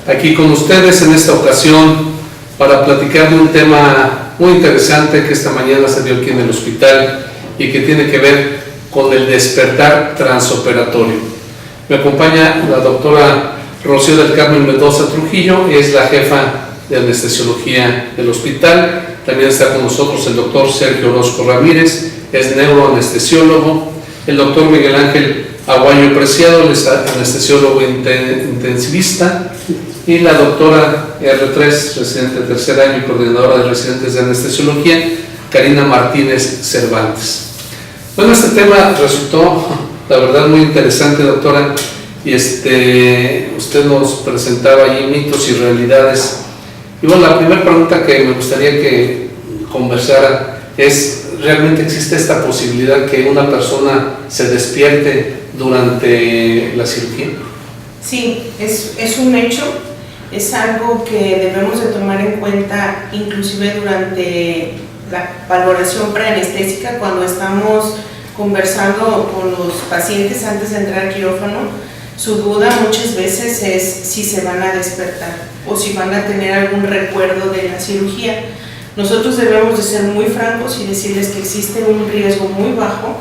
aquí con ustedes en esta ocasión para platicar de un tema muy interesante que esta mañana se dio aquí en el hospital y que tiene que ver con el despertar transoperatorio. Me acompaña la doctora Rocío del Carmen Mendoza Trujillo, es la jefa de anestesiología del hospital. También está con nosotros el doctor Sergio Orozco Ramírez, es neuroanestesiólogo. El doctor Miguel Ángel Aguayo Preciado, es anestesiólogo intensivista. Y la doctora R3, residente de tercer año y coordinadora de residentes de anestesiología, Karina Martínez Cervantes. Bueno, este tema resultó, la verdad, muy interesante, doctora. Y usted nos presentaba allí mitos y realidades. Y bueno, la primera pregunta que me gustaría que conversara es, ¿realmente existe esta posibilidad que una persona se despierte durante la cirugía? Sí, es un hecho, es algo que debemos de tomar en cuenta inclusive durante la valoración preanestésica, cuando estamos conversando con los pacientes antes de entrar al quirófano. Su duda muchas veces es si se van a despertar o si van a tener algún recuerdo de la cirugía. Nosotros debemos de ser muy francos y decirles que existe un riesgo muy bajo,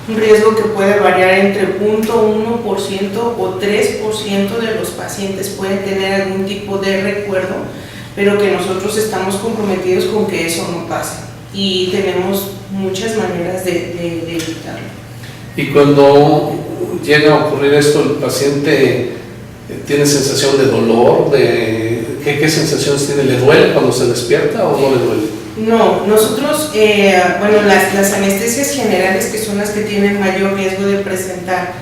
un riesgo que puede variar entre 0.1% o 3% de los pacientes pueden tener algún tipo de recuerdo, pero que nosotros estamos comprometidos con que eso no pase y tenemos muchas maneras de evitarlo. Y cuando llega a ocurrir esto, ¿el paciente tiene sensación de dolor? ¿Qué sensaciones tiene? ¿Le duele cuando se despierta o no le duele? No, nosotros, bueno, las anestesias generales, que son las que tienen mayor riesgo de presentar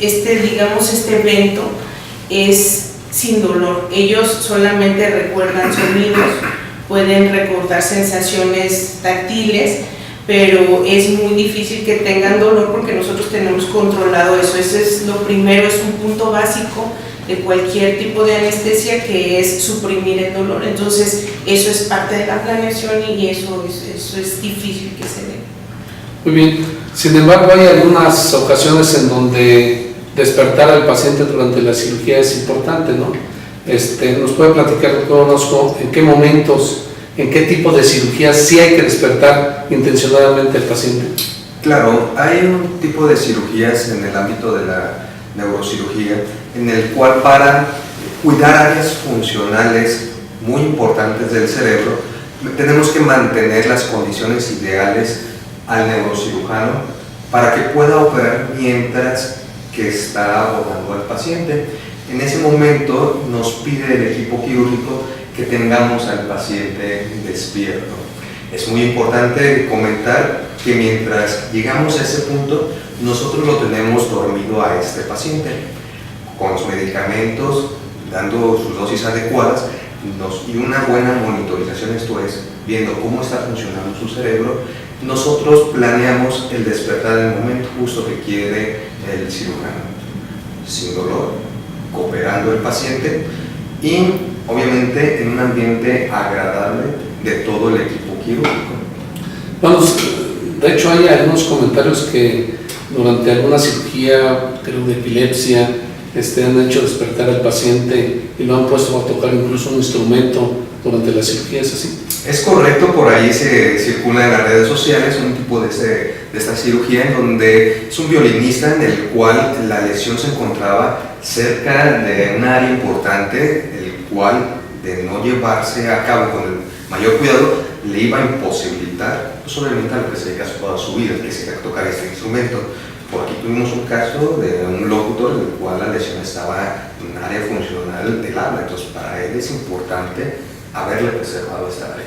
digamos, este evento, es sin dolor. Ellos solamente recuerdan sonidos, pueden recordar sensaciones táctiles, pero es muy difícil que tengan dolor porque nosotros tenemos controlado eso. Eso es lo primero, es un punto básico de cualquier tipo de anestesia, que es suprimir el dolor. Entonces eso es parte de la planeación y eso es difícil que se dé. Muy bien, sin embargo hay algunas ocasiones en donde despertar al paciente durante la cirugía es importante, ¿no? ¿Nos puede platicar, doctor Orozco, en qué momentos, en qué tipo de cirugía sí hay que despertar intencionadamente al paciente? Claro, hay un tipo de cirugías en el ámbito de la neurocirugía en el cual, para cuidar áreas funcionales muy importantes del cerebro, tenemos que mantener las condiciones ideales al neurocirujano para que pueda operar mientras que está abordando al paciente. En ese momento nos pide el equipo quirúrgico que tengamos al paciente despierto. Es muy importante comentar que mientras llegamos a ese punto, nosotros lo tenemos dormido a este paciente, con los medicamentos, dando sus dosis adecuadas y una buena monitorización, esto es, viendo cómo está funcionando su cerebro. Nosotros planeamos el despertar en el momento justo que quiere el cirujano, sin dolor, cooperando el paciente y obviamente en un ambiente agradable de todo el equipo quirúrgico. Bueno, de hecho hay algunos comentarios que durante alguna cirugía, creo de epilepsia, han hecho despertar al paciente y lo han puesto a tocar incluso un instrumento durante la cirugía, ¿es así? Es correcto, por ahí se circula en las redes sociales un tipo de esta cirugía en donde es un violinista en el cual la lesión se encontraba cerca de un área importante, el cual, de no llevarse a cabo con el mayor cuidado, le iba a imposibilitar, no solamente a lo que se dedica toda su vida, que se tocar este instrumento. Por aquí tuvimos un caso de un locutor en el cual la lesión estaba en un área funcional del habla, entonces para él es importante haberle preservado esta área.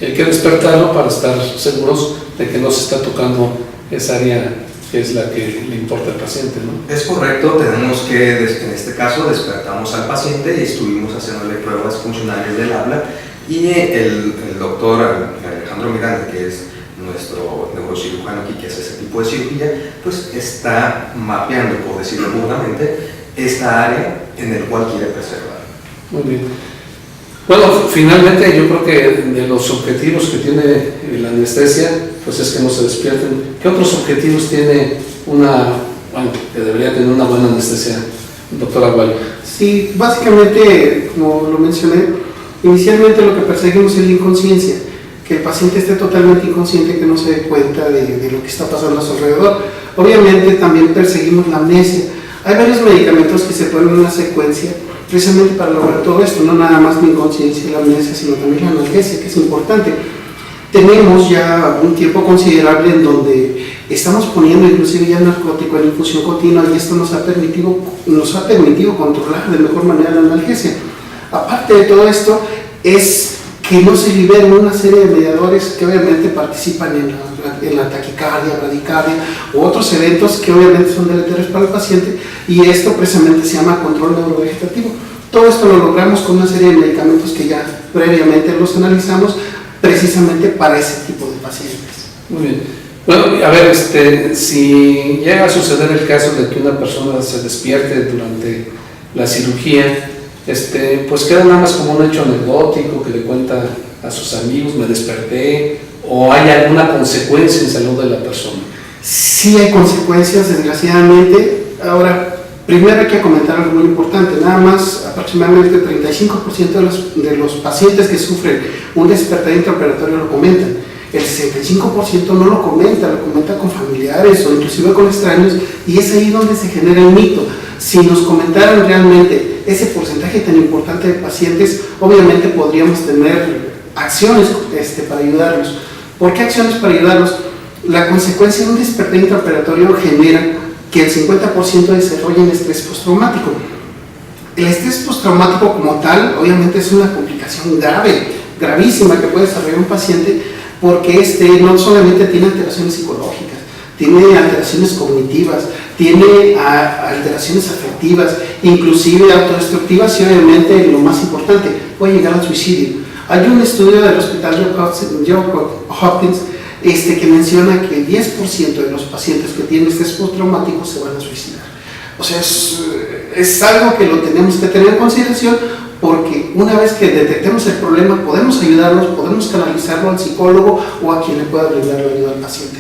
Hay que despertarlo para estar seguros de que no se está tocando esa área que es la que le importa al paciente, ¿no? Es correcto, tenemos que, en este caso, despertamos al paciente y estuvimos haciéndole pruebas funcionales del habla y el doctor Alejandro Miranda, que es nuestro neurocirujano aquí que hace ese tipo de cirugía, pues está mapeando, por decirlo burdamente, esta área en el cual quiere preservar. Muy bien. Bueno, finalmente yo creo que de los objetivos que tiene la anestesia, pues es que no se despierten. ¿Qué otros objetivos tiene que debería tener una buena anestesia, doctora Aguayo? Sí, básicamente, como lo mencioné, inicialmente lo que perseguimos es la inconsciencia, que el paciente esté totalmente inconsciente, que no se dé cuenta de lo que está pasando a su alrededor. Obviamente también perseguimos la amnesia. Hay varios medicamentos que se ponen en una secuencia precisamente para lograr todo esto, no nada más la inconsciencia y la amnesia, sino también la analgesia, que es importante. Tenemos ya un tiempo considerable en donde estamos poniendo inclusive ya el narcótico en infusión continua, y esto nos ha permitido controlar de mejor manera la analgesia. Aparte de todo esto, es que no se liberen una serie de mediadores que obviamente participan en la taquicardia, bradicardia u otros eventos que obviamente son deleterios para el paciente, y esto precisamente se llama control neurovegetativo. Todo esto lo logramos con una serie de medicamentos que ya previamente los analizamos precisamente para ese tipo de pacientes. Muy bien. Bueno, a ver, si llega a suceder el caso de que una persona se despierte durante la cirugía, pues queda nada más como un hecho anecdótico que le cuenta a sus amigos, me desperté, o hay alguna consecuencia en salud de la persona. Sí hay consecuencias, desgraciadamente. Ahora, primero hay que comentar algo muy importante. Nada más aproximadamente el 35% de los pacientes que sufren un despertar intraoperatorio lo comentan. El 65% no lo comenta con familiares o inclusive con extraños, y es ahí donde se genera el mito. Si nos comentaran realmente ese porcentaje tan importante de pacientes, obviamente podríamos tener acciones para ayudarlos. ¿Por qué acciones para ayudarlos? La consecuencia de un despertar intraoperatorio genera que el 50% desarrollen estrés postraumático. El estrés postraumático como tal, obviamente es una complicación gravísima que puede desarrollar un paciente, porque no solamente tiene alteraciones psicológicas, tiene alteraciones cognitivas, tiene alteraciones afectivas, inclusive autodestructivas, y obviamente lo más importante, puede llegar al suicidio. Hay un estudio del Hospital Johns Hopkins que menciona que el 10% de los pacientes que tienen estrés postraumático se van a suicidar. O sea, es algo que lo tenemos que tener en consideración, porque una vez que detectemos el problema, podemos ayudarlos, podemos canalizarlo al psicólogo o a quien le pueda brindar la ayuda al paciente.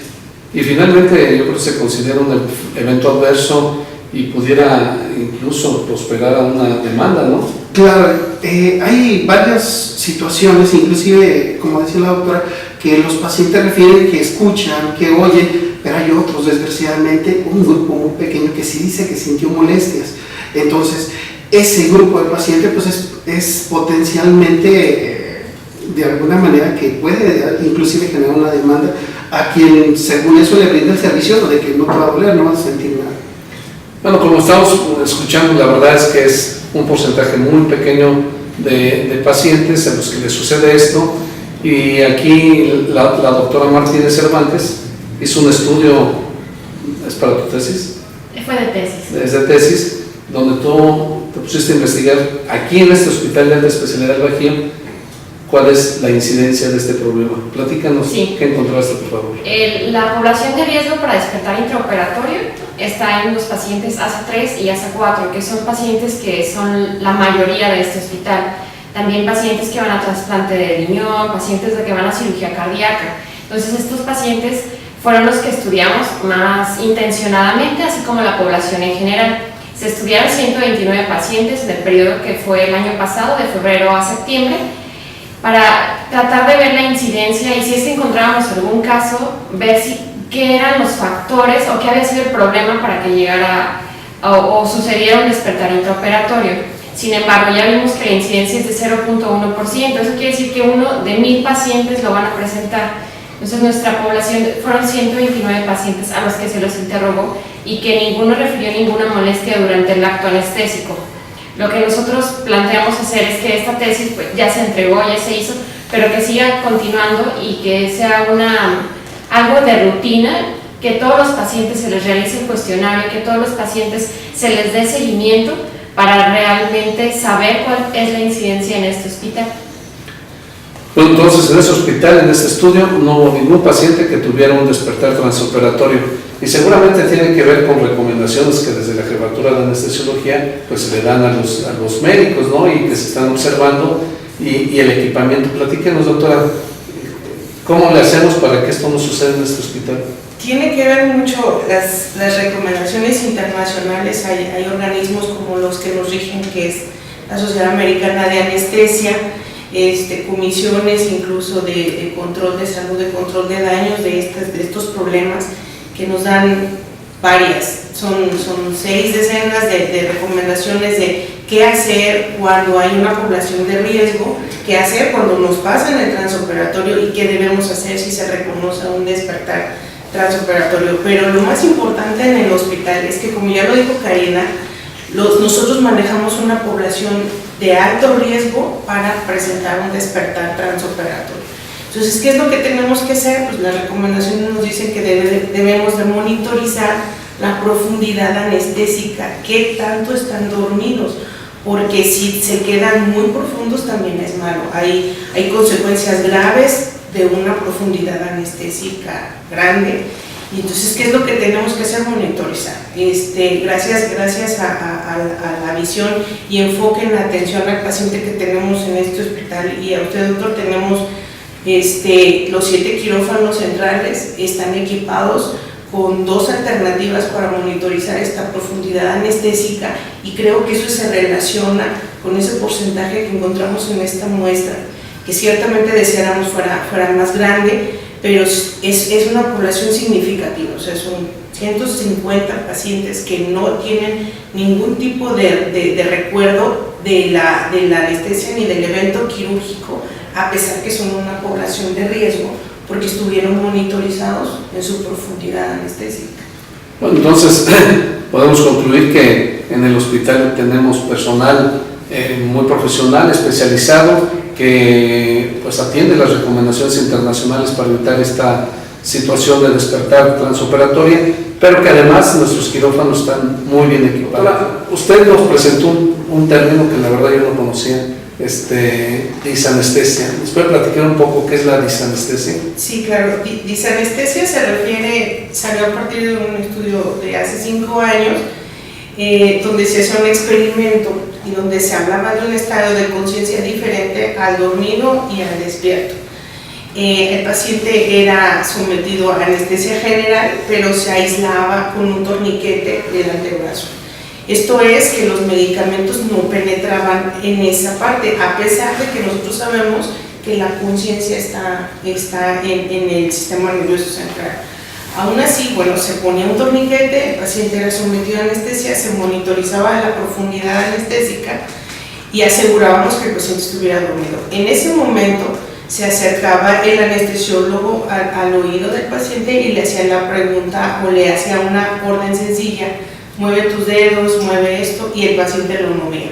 Y finalmente, yo creo que se considera un evento adverso y pudiera incluso prosperar a una demanda, ¿no? Claro, hay varias situaciones, inclusive, como decía la doctora, que los pacientes refieren que escuchan, que oyen, pero hay otros, desgraciadamente, un grupo muy pequeño que sí dice que sintió molestias. Entonces, ese grupo de pacientes pues es potencialmente, de alguna manera, que puede inclusive generar una demanda a quien según eso le brinda el servicio, de que no te va a doler, no vas a sentir nada. Bueno, como estamos escuchando, la verdad es que es un porcentaje muy pequeño de pacientes a los que les sucede esto, y aquí la doctora Martínez Cervantes hizo un estudio, ¿es para tu tesis? Fue de tesis. Es de tesis, donde tú te pusiste a investigar aquí en este hospital de alta especialidad del Bajío cuál es la incidencia de este problema. Platícanos, sí. ¿Qué encontraste, por favor? La población de riesgo para despertar intraoperatorio está en los pacientes ASA3 y ASA4, que son pacientes que son la mayoría de este hospital. También pacientes que van a trasplante de riñón, pacientes que van a cirugía cardíaca. Entonces, estos pacientes fueron los que estudiamos más intencionadamente, así como la población en general. Se estudiaron 129 pacientes en el periodo que fue el año pasado, de febrero a septiembre, para tratar de ver la incidencia y si es que encontrábamos algún caso, ver qué eran los factores o qué había sido el problema para que llegara o sucediera un despertar intraoperatorio. Sin embargo, ya vimos que la incidencia es de 0.1%, eso quiere decir que 1 de 1000 pacientes lo van a presentar. Entonces, nuestra población fueron 129 pacientes a los que se los interrogó y que ninguno refirió ninguna molestia durante el acto anestésico. Lo que nosotros planteamos hacer es que esta tesis pues, ya se entregó, ya se hizo, pero que siga continuando y que sea algo de rutina, que todos los pacientes se les realice el cuestionario, que todos los pacientes se les dé seguimiento para realmente saber cuál es la incidencia en este hospital. Bueno, entonces en ese hospital, en este estudio, no hubo ningún paciente que tuviera un despertar transoperatorio, y seguramente tiene que ver con recomendaciones que desde la jefatura de anestesiología pues se le dan a los médicos, ¿no? Y que se están observando, y el equipamiento. Platíquenos, doctora, ¿cómo le hacemos para que esto no suceda en este hospital? Tiene que ver mucho las recomendaciones internacionales. Hay organismos como los que nos rigen, que es la Sociedad Americana de Anestesia, comisiones incluso de control de salud, de control de daños de estos problemas, que nos dan varias, son 6 decenas de recomendaciones de qué hacer cuando hay una población de riesgo, qué hacer cuando nos pasa en el transoperatorio y qué debemos hacer si se reconoce un despertar transoperatorio. Pero lo más importante en el hospital es que, como ya lo dijo Karina, nosotros manejamos una población de alto riesgo para presentar un despertar transoperatorio. Entonces, ¿qué es lo que tenemos que hacer? Pues las recomendaciones nos dicen que debemos de monitorizar la profundidad anestésica, qué tanto están dormidos, porque si se quedan muy profundos también es malo. Hay consecuencias graves de una profundidad anestésica grande. Y entonces, ¿qué es lo que tenemos que hacer? Monitorizar. Gracias a la visión y enfoque en la atención al paciente que tenemos en este hospital, y a usted, doctor, tenemos los 7 quirófanos centrales, están equipados con 2 alternativas para monitorizar esta profundidad anestésica, y creo que eso se relaciona con ese porcentaje que encontramos en esta muestra, que ciertamente deseáramos fuera más grande, pero es una población significativa. O sea, son 150 pacientes que no tienen ningún tipo de recuerdo de la anestesia ni del evento quirúrgico, a pesar que son una población de riesgo, porque estuvieron monitorizados en su profundidad anestésica. Bueno, entonces podemos concluir que en el hospital tenemos personal muy profesional, especializado, que pues atiende las recomendaciones internacionales para evitar esta situación de despertar transoperatoria, pero que además nuestros quirófanos están muy bien equipados. Usted nos presentó un término que la verdad yo no conocía, disanestesia. ¿Nos puede platicar un poco qué es la disanestesia? Sí, claro. Disanestesia salió a partir de un estudio de hace 5 años, donde se hizo un experimento y donde se hablaba de un estado de conciencia diferente al dormido y al despierto. El paciente era sometido a anestesia general, pero se aislaba con un torniquete del antebrazo. Esto es que los medicamentos no penetraban en esa parte, a pesar de que nosotros sabemos que la conciencia está en el sistema nervioso central. Aún así, bueno, se ponía un torniquete, el paciente era sometido a anestesia, se monitorizaba la profundidad anestésica y asegurábamos que el paciente estuviera dormido. En ese momento se acercaba el anestesiólogo al oído del paciente y le hacía la pregunta o le hacía una orden sencilla: mueve tus dedos, mueve esto, y el paciente lo movía.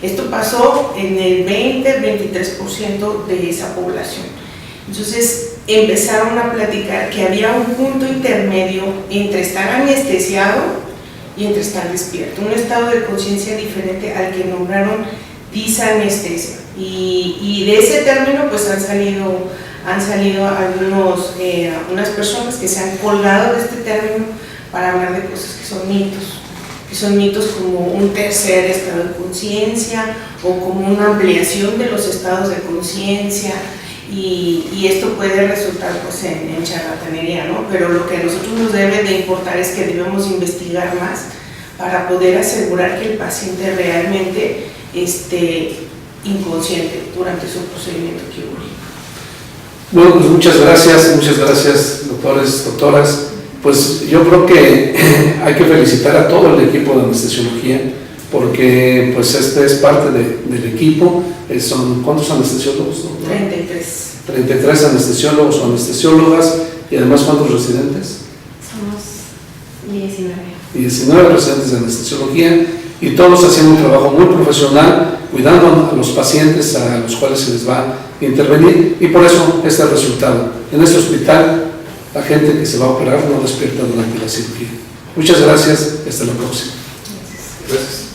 Esto pasó en el 20-23% de esa población. Entonces empezaron a platicar que había un punto intermedio entre estar anestesiado y entre estar despierto, un estado de conciencia diferente al que nombraron disanestesia. Y de ese término pues han salido algunas personas que se han colgado de este término para hablar de cosas que son mitos como un tercer estado de conciencia o como una ampliación de los estados de conciencia, y esto puede resultar pues en charlatanería, ¿no? Pero lo que a nosotros nos debe de importar es que debemos investigar más para poder asegurar que el paciente realmente esté inconsciente durante su procedimiento quirúrgico. Bueno, pues muchas gracias doctores, doctoras. Pues yo creo que hay que felicitar a todo el equipo de anestesiología, porque pues es parte del equipo. ¿Cuántos anestesiólogos? 33 anestesiólogos o anestesiólogas, y además ¿cuántos residentes? Somos 19. 19 residentes de anestesiología, y todos haciendo un trabajo muy profesional, cuidando a los pacientes a los cuales se les va a intervenir, y por eso este resultado. En este hospital la gente que se va a operar no despierta durante la cirugía. Muchas gracias, hasta la próxima. Gracias.